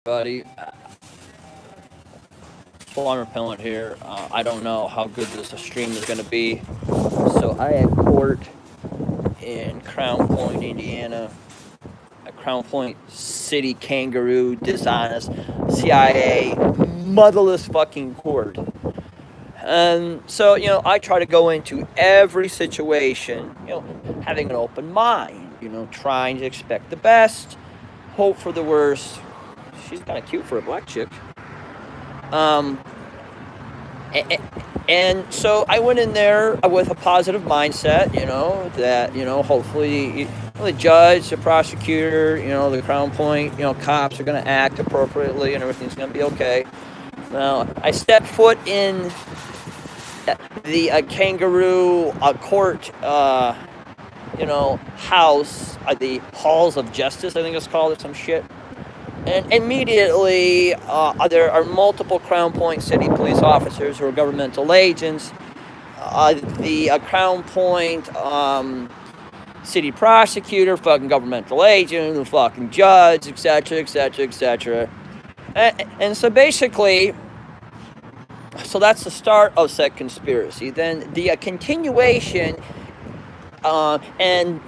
Buddy, Swarm Repellent here. I don't know how good this stream is going to be. So I had court in Crown Point, Indiana. A Crown Point City Kangaroo, dishonest, CIA, motherless fucking court. And so, I try to go into every situation, having an open mind, trying to expect the best, hope for the worst. She's kind of cute for a black chick. And so I went in there with a positive mindset, that, hopefully the judge, the prosecutor, the Crown Point, cops are going to act appropriately and everything's going to be okay. Well, I stepped foot in the kangaroo court, house, the halls of justice, I think it's called, or some shit. And immediately, there are multiple Crown Point City police officers who are governmental agents. The Crown Point city prosecutor, fucking governmental agent, the fucking judge, etc., etc., etc. And so basically, so that's the start of said conspiracy. Then the continuation, and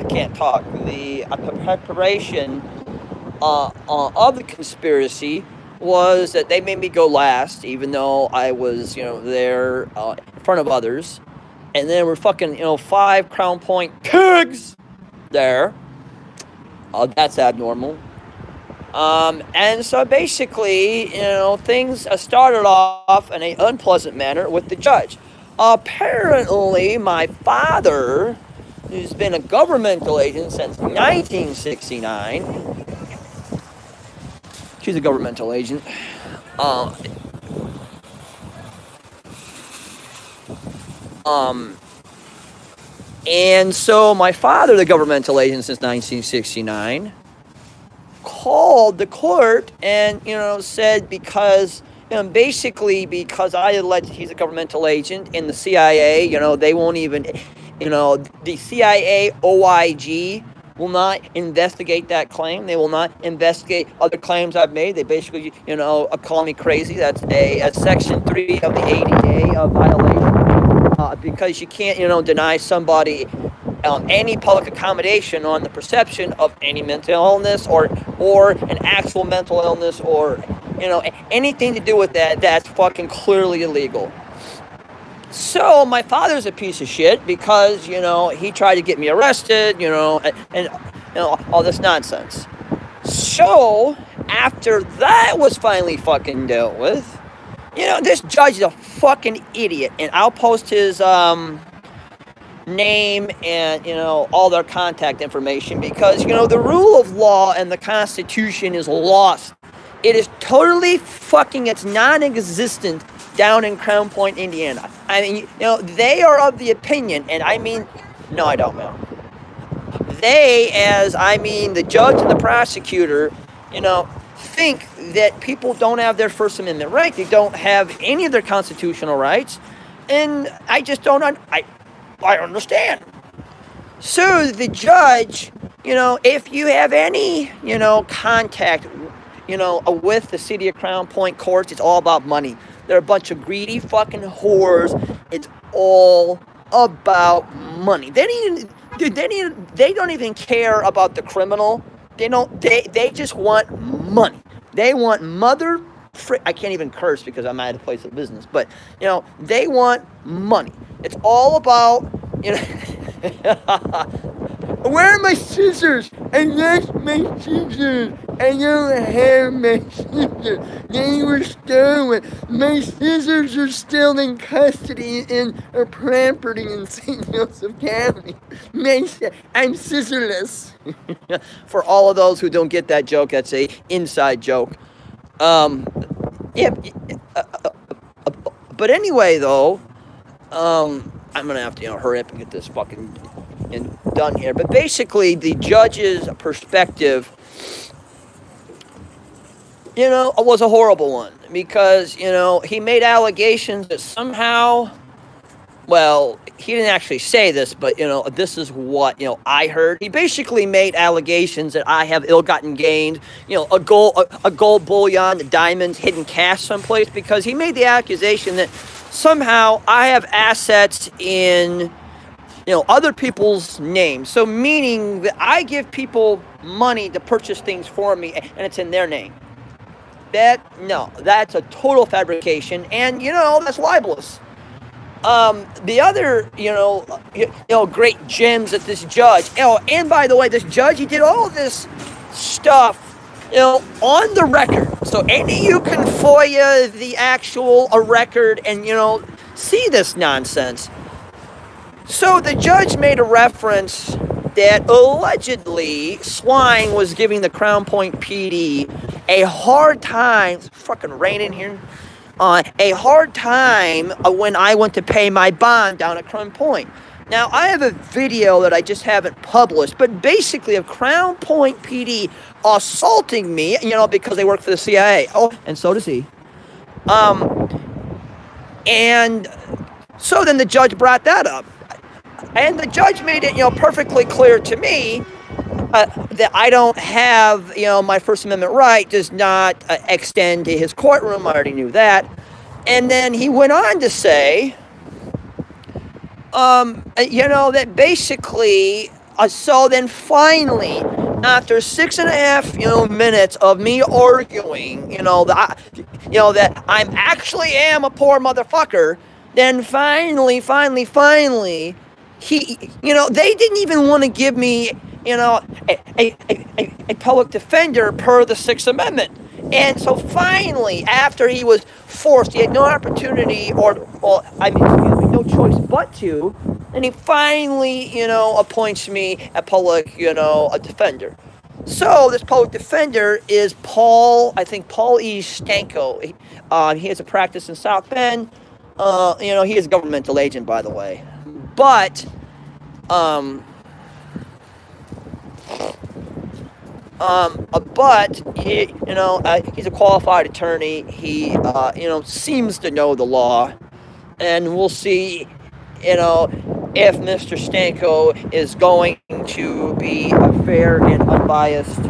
can't talk. The preparation of the conspiracy was that they made me go last, even though I was, there in front of others. And then we're fucking, 5 Crown Point pigs there. That's abnormal. And so basically, things started off in an unpleasant manner with the judge. Apparently, my father, who's been a governmental agent since 1969, she's a governmental agent, and so my father, the governmental agent since 1969, called the court and, said because... basically because he's a governmental agent in the CIA, they won't even, the CIA OIG will not investigate that claim. They will not investigate other claims I've made. They basically, call me crazy. That's a Section 3 of the ADA violation, because you can't, deny somebody any public accommodation on the perception of any mental illness or an actual mental illness or anything to do with that. That's fucking clearly illegal. So my father's a piece of shit because he tried to get me arrested, and all this nonsense. So after that was finally fucking dealt with, this judge is a fucking idiot, and I'll post his name and all their contact information because the rule of law and the Constitution is lost. It is totally fucking, it's non-existent down in Crown Point, Indiana. I mean, they are of the opinion, and I mean, no, I don't know. They, as I mean the judge and the prosecutor, think that people don't have their First Amendment right. They don't have any of their constitutional rights, and I just don't, I understand. So the judge, if you have any, contact, with the city of Crown Point courts, it's all about money. They're a bunch of greedy fucking whores. It's all about money. They don't even care about the criminal. They just want money. They want I can't even curse because I'm at a place of business, but they want money. It's all about, where are my scissors? I lost my scissors. I don't have my scissors. They were stolen. My scissors are still in custody in a property in St. Joseph County. I'm scissorless. For all of those who don't get that joke, that's a inside joke. But anyway, though, I'm gonna have to hurry up and get this fucking done here. But basically, the judge's perspective, was a horrible one because he made allegations that somehow, the CIA, OIG, will not investigate other claims I've made. They basically, call me crazy. That's a Section 3 of the ADA violation, because, he tried to get me arrested, and all this nonsense. So my father's a piece of shit because, he tried to get me arrested, and well, he didn't actually say this, but, this is what, I heard. He basically made allegations that I have ill-gotten gains, a gold bullion, diamonds, hidden cash someplace, because he made the accusation that somehow I have assets in, other people's names. So meaning that I give people money to purchase things for me, and it's in their name. No, that's a total fabrication, and, that's libelous. The other, great gems that this judge, and by the way, this judge, he did all of this stuff, on the record. So any of you can FOIA the actual record and, see this nonsense. So the judge made a reference that allegedly Swine was giving the Crown Point PD a hard time. It's fucking raining here. A hard time when I went to pay my bond down at Crown Point. Now, I have a video that I just haven't published, but basically of Crown Point PD assaulting me, because they work for the CIA. Oh, and so does he. And so then the judge brought that up. And the judge made it, perfectly clear to me that I don't have, my First Amendment right does not extend to his courtroom. I already knew that. And then he went on to say, that basically, so then finally, after 6.5, minutes of me arguing, that I actually am a poor motherfucker, then finally, he, they didn't even want to give me, a public defender per the Sixth Amendment. And so finally, after he was forced, he had no opportunity no choice but to, and he finally, appoints me a public, a defender. So this public defender is Paul E. Stanko. He has a practice in South Bend. He is a governmental agent, by the way. But, he's a qualified attorney. He, seems to know the law, and we'll see, if Mr. Stanko is going to be a fair and unbiased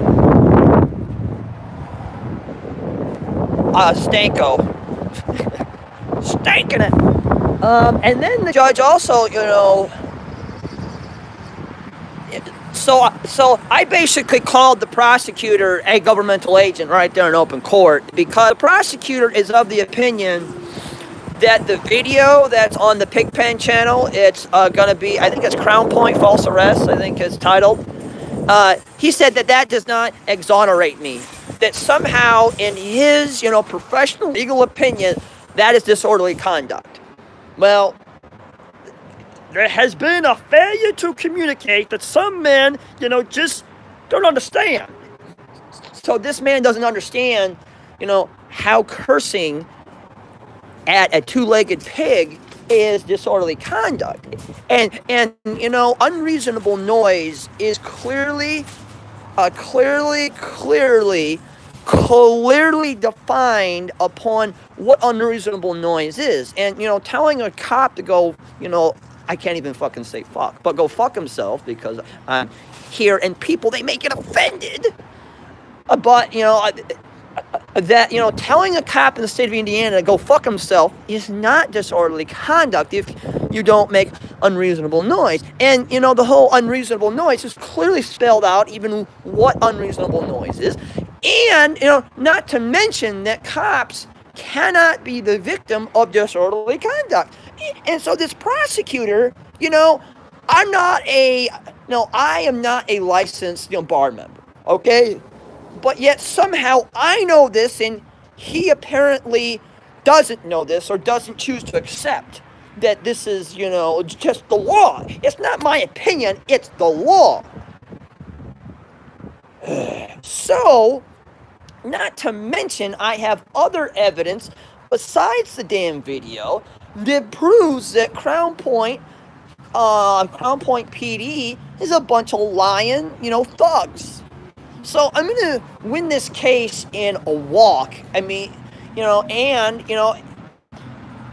Stanko. Stanking it. And then the judge also, so I basically called the prosecutor a governmental agent right there in open court, because the prosecutor is of the opinion that the video that's on the Pigpen channel, it's going to be, I think it's Crown Point False Arrest, I think it's titled. He said that does not exonerate me. That somehow, in his, professional legal opinion, that is disorderly conduct. Well, there has been a failure to communicate that some men, just don't understand. So this man doesn't understand, how cursing at a two-legged pig is disorderly conduct. And unreasonable noise is clearly defined upon what unreasonable noise is. And, telling a cop to go, I can't even fucking say fuck, but go fuck himself, because I'm here, and people, they may get offended. But, telling a cop in the state of Indiana to go fuck himself is not disorderly conduct if you don't make unreasonable noise. And, the whole unreasonable noise is clearly spelled out, even what unreasonable noise is. And, not to mention that cops cannot be the victim of disorderly conduct. And so this prosecutor, I am not a licensed, bar member, okay? But yet somehow I know this, and he apparently doesn't know this, or doesn't choose to accept that this is, just the law. It's not my opinion, it's the law. So, not to mention, I have other evidence besides the damn video that proves that Crown Point PD is a bunch of lying, thugs. So I'm going to win this case in a walk.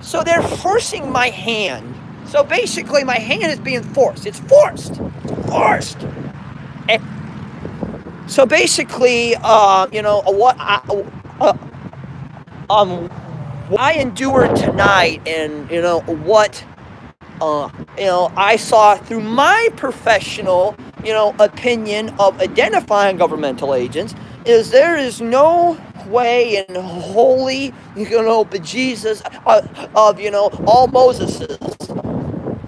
So they're forcing my hand. So basically, my hand is being forced. It's forced. Forced. And so basically, what I endured tonight, and what I saw through my professional, opinion of identifying governmental agents, is there is no way in holy, bejesus of, all Moseses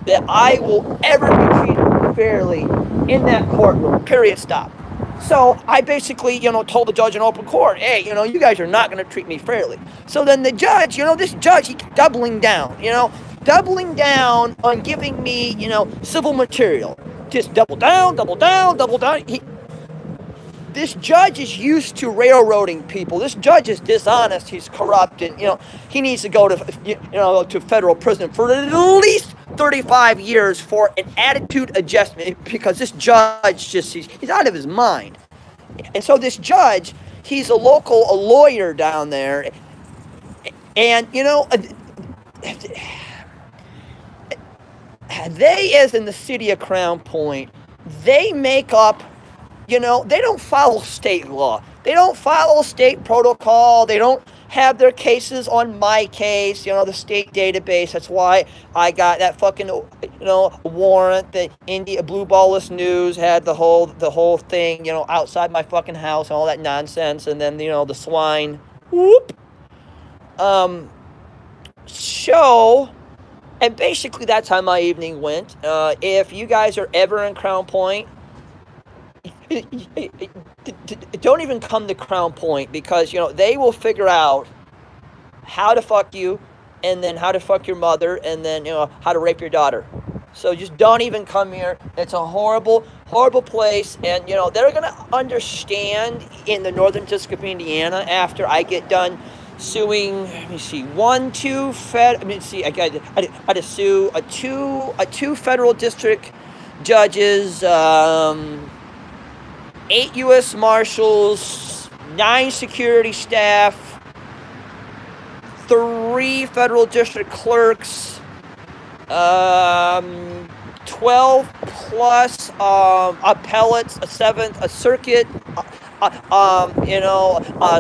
that I will ever be treated fairly in that courtroom, period, stop. So I basically, told the judge in open court, hey, you guys are not going to treat me fairly. So then the judge, this judge, he kept doubling down, doubling down on giving me, civil material. Just double down, double down, double down. This judge is used to railroading people. This judge is dishonest. He's corrupt, and he needs to go to to federal prison for at least 35 years for an attitude adjustment, because this judge he's out of his mind. And so this judge, he's a lawyer down there, and they, as in the city of Crown Point, they make up. They don't follow state law. They don't follow state protocol. They don't have their cases on my case, the state database. That's why I got that fucking, warrant that Blue Ballless News had the whole thing, outside my fucking house and all that nonsense. And then, the swine, whoop. And basically that's how my evening went. If you guys are ever in Crown Point, don't even come to Crown Point, because they will figure out how to fuck you, and then how to fuck your mother, and then how to rape your daughter. So just don't even come here. It's a horrible place, and they're gonna understand in the Northern District of Indiana after I get done suing. Let me see, I got to sue two federal district judges, 8 U.S. Marshals, 9 security staff, 3 federal district clerks, 12 plus appellates, a circuit,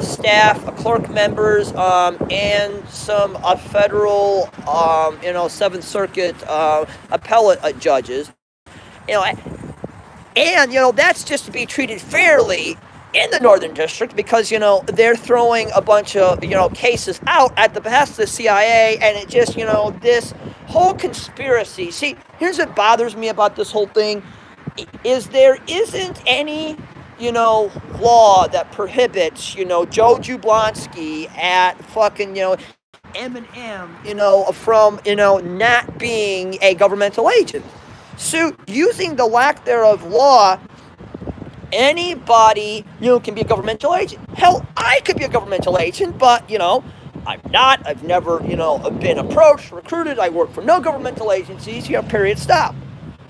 staff, clerk members, and some federal, 7th Circuit appellate judges. And, that's just to be treated fairly in the Northern District, because, they're throwing a bunch of, cases out at the behest of the CIA, and it just, this whole conspiracy. See, here's what bothers me about this whole thing, is there isn't any, law that prohibits, Joe Jablonski at fucking, M&M, from, not being a governmental agent. So, using the lack thereof law, anybody, can be a governmental agent. Hell, I could be a governmental agent, but, I'm not. I've never, been approached, recruited. I work for no governmental agencies, period, stop.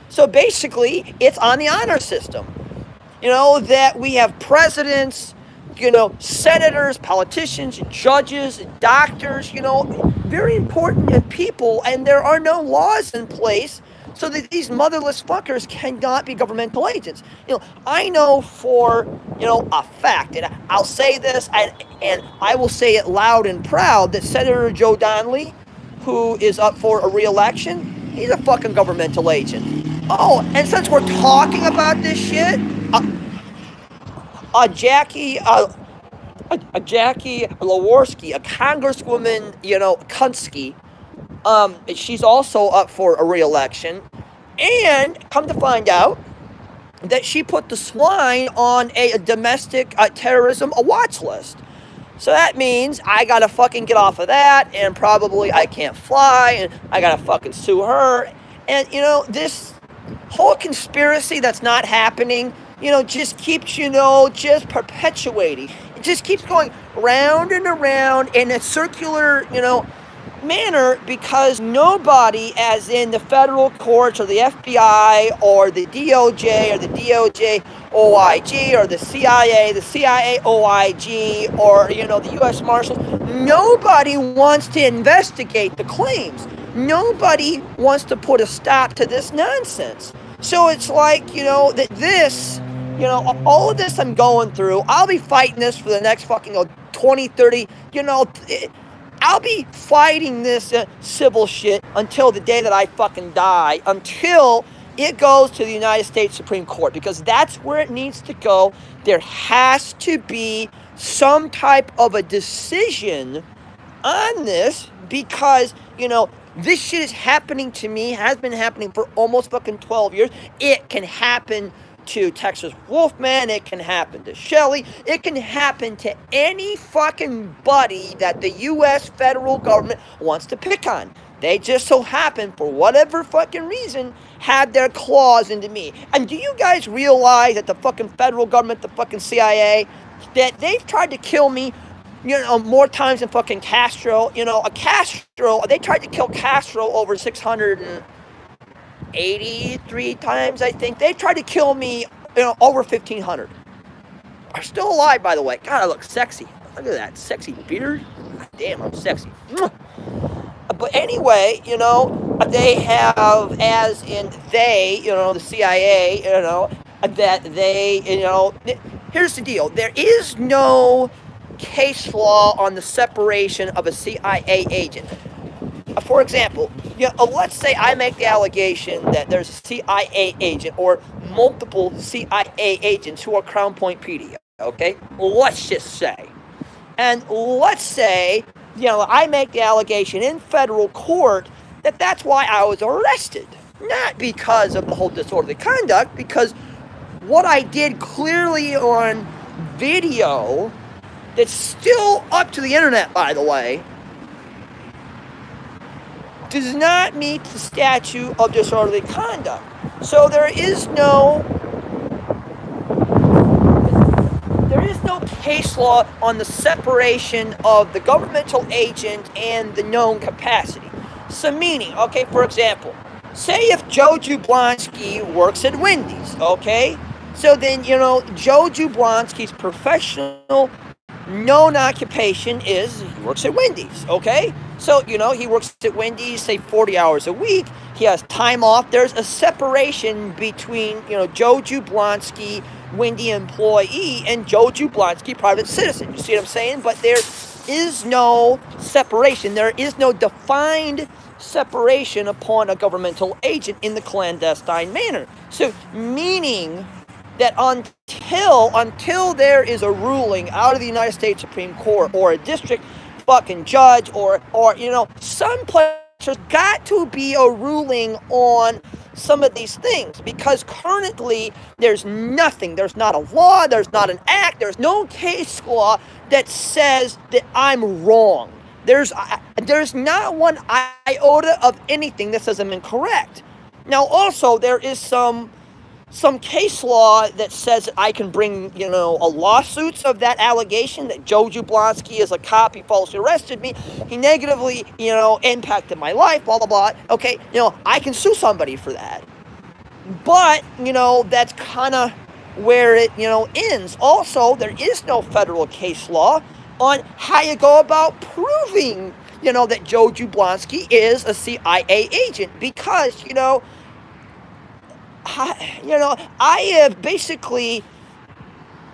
So, basically, it's on the honor system. That we have presidents, senators, politicians, judges, doctors, very important people, and there are no laws in place so that these motherless fuckers cannot be governmental agents. I know for, a fact, and I'll say this, and I will say it loud and proud, that Senator Joe Donnelly, who is up for a re-election, he's a fucking governmental agent. Oh, and since we're talking about this shit, Jackie Leworski, a congresswoman, Kunsky, she's also up for a re-election, and come to find out that she put the swine on a domestic terrorism watch list. So that means I gotta fucking get off of that, and probably I can't fly, and I gotta fucking sue her. And, this whole conspiracy that's not happening, just keeps, just perpetuating. It just keeps going round and around in a circular, manner, because nobody, as in the federal courts or the FBI or the DOJ or the DOJ OIG or the CIA OIG, or, the U.S. Marshals, nobody wants to investigate the claims. nobody wants to put a stop to this nonsense. So it's like, you know, that this, you know, all of this I'm going through, I'll be fighting this for the next fucking 20, 30, you know, I'll be fighting this civil shit until the day that I fucking die, until it goes to the United States Supreme Court, because that's where it needs to go. There has to be some type of a decision on this, because, you know, this shit is happening to me, has been happening for almost fucking 12 years. It can happen to Texas Wolfman, it can happen to Shelley, it can happen to any fucking buddy that the U.S. federal government wants to pick on. They just so happen, for whatever fucking reason, have their claws into me. And do you guys realize that the fucking federal government, the fucking CIA, that they've tried to kill me, you know, more times than fucking Castro? You know, they tried to kill Castro over 683 times, I think. They tried to kill me, you know, over 1,500. I'm still alive, by the way. God, I look sexy. Look at that sexy beard. Damn, I'm sexy. But anyway, you know, they have, as in they, you know, the CIA, you know, that they, you know, here's the deal. There is no case law on the separation of a CIA agent. For example, you know, let's say I make the allegation that there's a CIA agent or multiple CIA agents who are Crown Point PD, okay? Let's just say. And let's say, you know, I make the allegation in federal court that that's why I was arrested. Not because of the whole disorderly conduct, because what I did clearly on video, that's still up to the internet, by the way, does not meet the statute of disorderly conduct. So there is no case law on the separation of the governmental agent and the known capacity. So meaning, okay, for example, say if Joe Jablonski works at Wendy's, okay? So then, you know, Joe Jablonski's professional known occupation is he works at Wendy's, okay? So, you know, he works at Wendy's, say 40 hours a week. He has time off. There's a separation between, you know, Joe Jablonski, Wendy employee, and Joe Jablonski, private citizen. You see what I'm saying? But there is no separation. There is no defined separation upon a governmental agent in the clandestine manner. So, meaning that until there is a ruling out of the United States Supreme Court or a district fucking judge or you know, some place, there's got to be a ruling on some of these things, because currently there's nothing. There's not a law, there's not an act, there's no case law that says that I'm wrong. There's not one iota of anything that says I'm incorrect. Now also there is some case law that says I can bring, you know, a lawsuits of that allegation that Joe Jablonski is a cop, he falsely arrested me, he negatively, you know, impacted my life, blah, blah, blah. Okay, you know, I can sue somebody for that. But, you know, that's kind of where it, you know, ends. Also, there is no federal case law on how you go about proving, you know, that Joe Jablonski is a CIA agent, because, you know, I have basically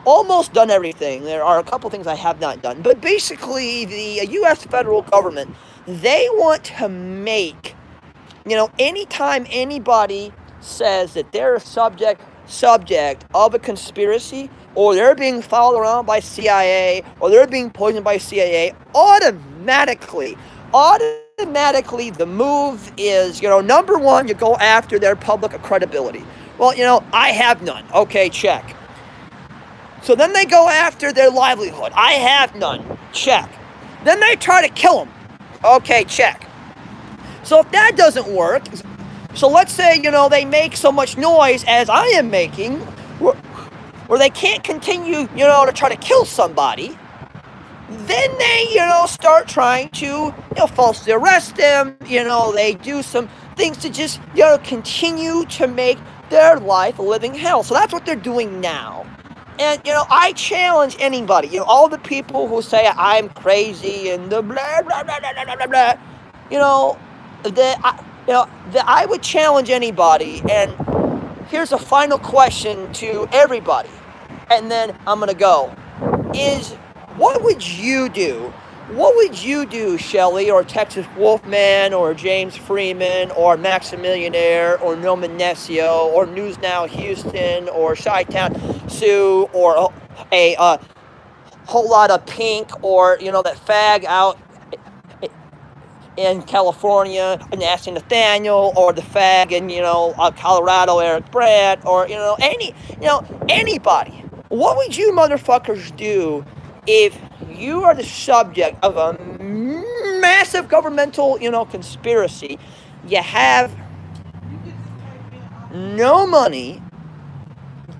almost done everything. There are a couple things I have not done. But basically, the U.S. federal government, they want to make, you know, anytime anybody says that they're a subject of a conspiracy, or they're being followed around by CIA, or they're being poisoned by CIA, automatically the move is, you know, number one, you go after their public credibility. Well, you know, I have none. Okay, check. So then they go after their livelihood. I have none. Check. Then they try to kill them. Okay, check. So if that doesn't work, so let's say, you know, they make so much noise as I am making, where they can't continue, you know, to try to kill somebody, then they, you know, start trying to, you know, falsely arrest them. You know, they do some things to just, you know, continue to make their life a living hell. So that's what they're doing now. And, you know, I challenge anybody, you know, all the people who say I'm crazy and the blah, blah, blah, blah, blah, blah, blah, you know, that I would challenge anybody, and here's a final question to everybody, and then I'm gonna go, is what would you do? What would you do, Shelley, or Texas Wolfman, or James Freeman, or Maximillionaire, or Norman Nescio, or News Now Houston, or Chi-Town Sue, or a whole lot of Pink, or, that fag out in California, Nasty Nathaniel, or the fag in, Colorado, Eric Brandt, or, anybody. What would you motherfuckers do if you are the subject of a massive governmental, conspiracy? You have no money,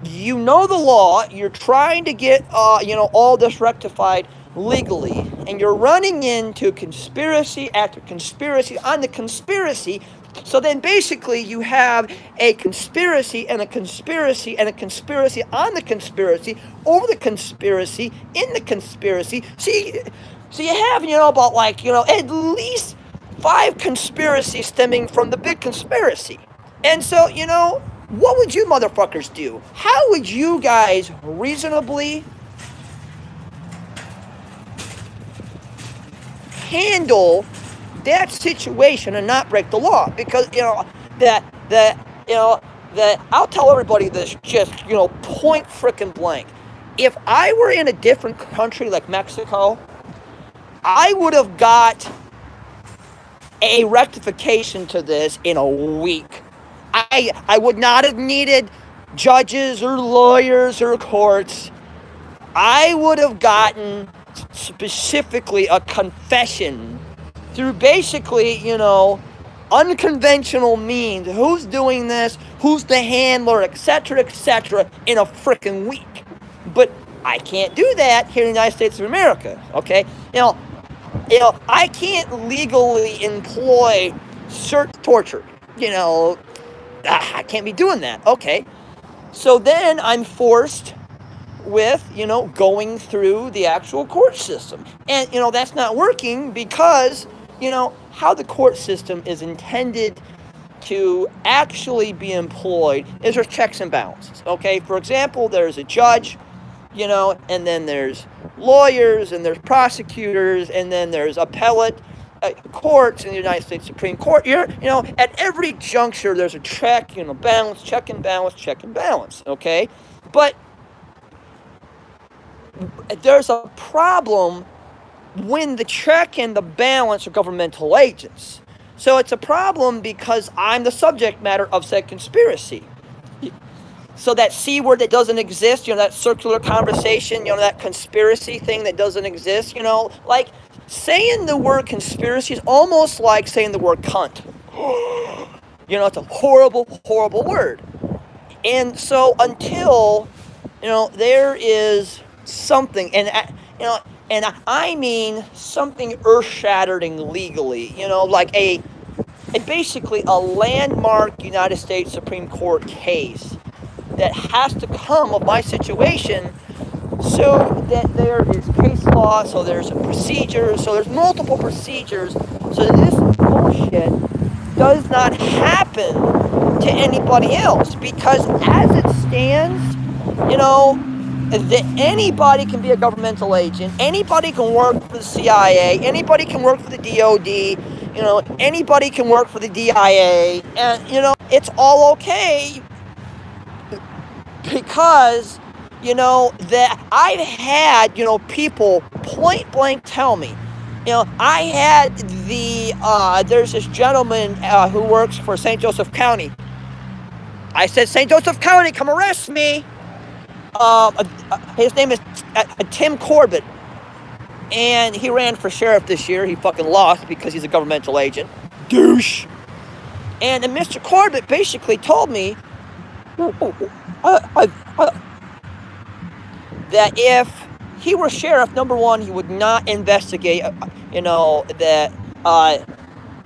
you know the law, you're trying to get, all this rectified legally, and you're running into conspiracy after conspiracy on the conspiracy. So then basically you have a conspiracy and a conspiracy and a conspiracy on the conspiracy over the conspiracy in the conspiracy. So you have, about at least 5 conspiracies stemming from the big conspiracy. And so, what would you motherfuckers do? How would you guys reasonably handle that situation and not break the law? Because that I'll tell everybody this, just point frickin' blank. If I were in a different country like Mexico, I would have got a rectification to this in a week. I would not have needed judges or lawyers or courts. I would have gotten specifically a confession through basically, unconventional means. Who's doing this? Who's the handler? Etc., etc. in a frickin' week. But I can't do that here in the United States of America. Okay, I can't legally employ torture. I can't be doing that. Okay, so then I'm forced with, going through the actual court system. And, that's not working because, how the court system is intended to actually be employed is there's checks and balances. Okay, for example, there's a judge, and then there's lawyers, and there's prosecutors, and then there's appellate courts in the United States Supreme Court. At every juncture, there's a check, balance, check and balance, check and balance. Okay, but there's a problem when the check and the balance are governmental agents. So it's a problem because I'm the subject matter of said conspiracy. So that C word that doesn't exist, that circular conversation, that conspiracy thing that doesn't exist, like saying the word conspiracy is almost like saying the word cunt. It's a horrible, horrible word. And so until, there is something, and I mean something earth-shattering legally, like basically a landmark United States Supreme Court case that has to come of my situation, so that there is case law, so there's a procedure, so there's multiple procedures, so that this bullshit does not happen to anybody else. Because as it stands, that anybody can be a governmental agent, anybody can work for the CIA, anybody can work for the DOD, anybody can work for the DIA, and, it's all okay, because, that I've had, people point blank tell me, I had there's this gentleman who works for St. Joseph County. I said, St. Joseph County, come arrest me. His name is Tim Corbett, and he ran for sheriff this year. He fucking lost because he's a governmental agent. Douche. And Mr. Corbett basically told me that if he were sheriff, number one, he would not investigate, that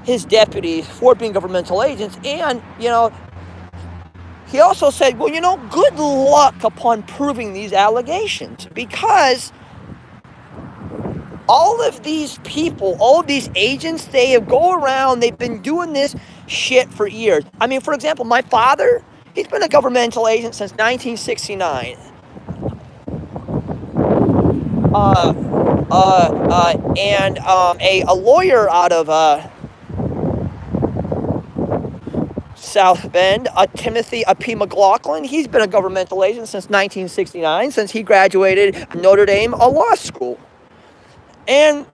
his deputies for being governmental agents, and, he also said, well, good luck upon proving these allegations, because all of these people, all of these agents, they go around, they've been doing this shit for years. I mean, for example, my father, he's been a governmental agent since 1969. And a lawyer out of South Bend, Timothy P. McLaughlin, he's been a governmental agent since 1969, since he graduated Notre Dame Law School. And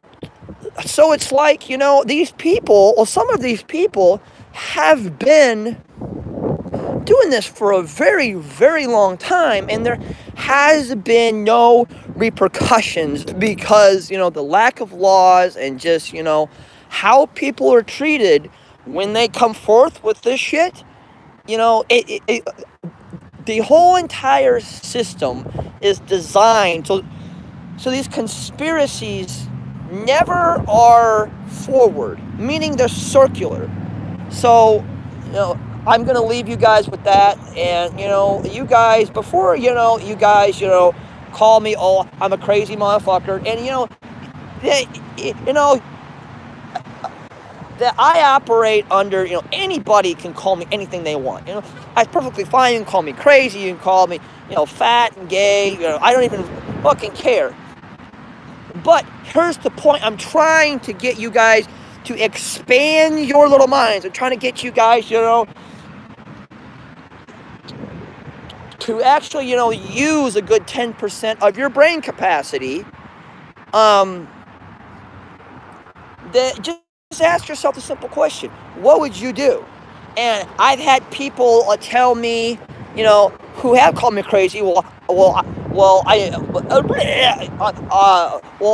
so it's like, you know, these people, or some of these people, have been doing this for a very, very long time, and there has been no repercussions because, you know, the lack of laws and just, you know, how people are treated when they come forth with this shit. You know, the whole entire system is designed so these conspiracies never are forward, meaning they're circular. So, you know, I'm going to leave you guys with that. And, you know, you guys, before, you guys, call me, oh, I'm a crazy motherfucker. And, that I operate under, anybody can call me anything they want. That's perfectly fine. You can call me crazy. You can call me, fat and gay. I don't even fucking care. But here's the point. I'm trying to get you guys to expand your little minds. I'm trying to get you guys, to actually, use a good 10% of your brain capacity. Just ask yourself the simple question: what would you do? And I've had people tell me, who have called me crazy. Well,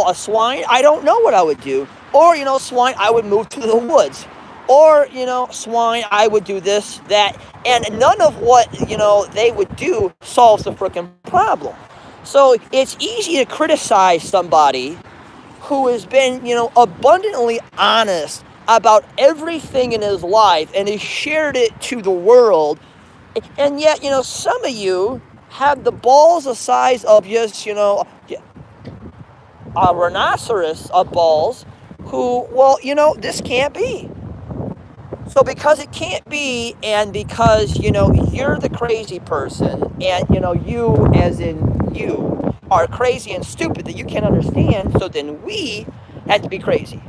a swine, I don't know what I would do. Or, swine, I would move to the woods. Or, swine, I would do this, that. And none of what, they would do solves the frickin' problem. So it's easy to criticize somebody who has been, abundantly honest about everything in his life and has shared it to the world. And yet, some of you have the balls the size of just, a rhinoceros of balls who, well, this can't be. So because it can't be, and because, you're the crazy person, and, you as in you are crazy and stupid that you can't understand, so then we have to be crazy.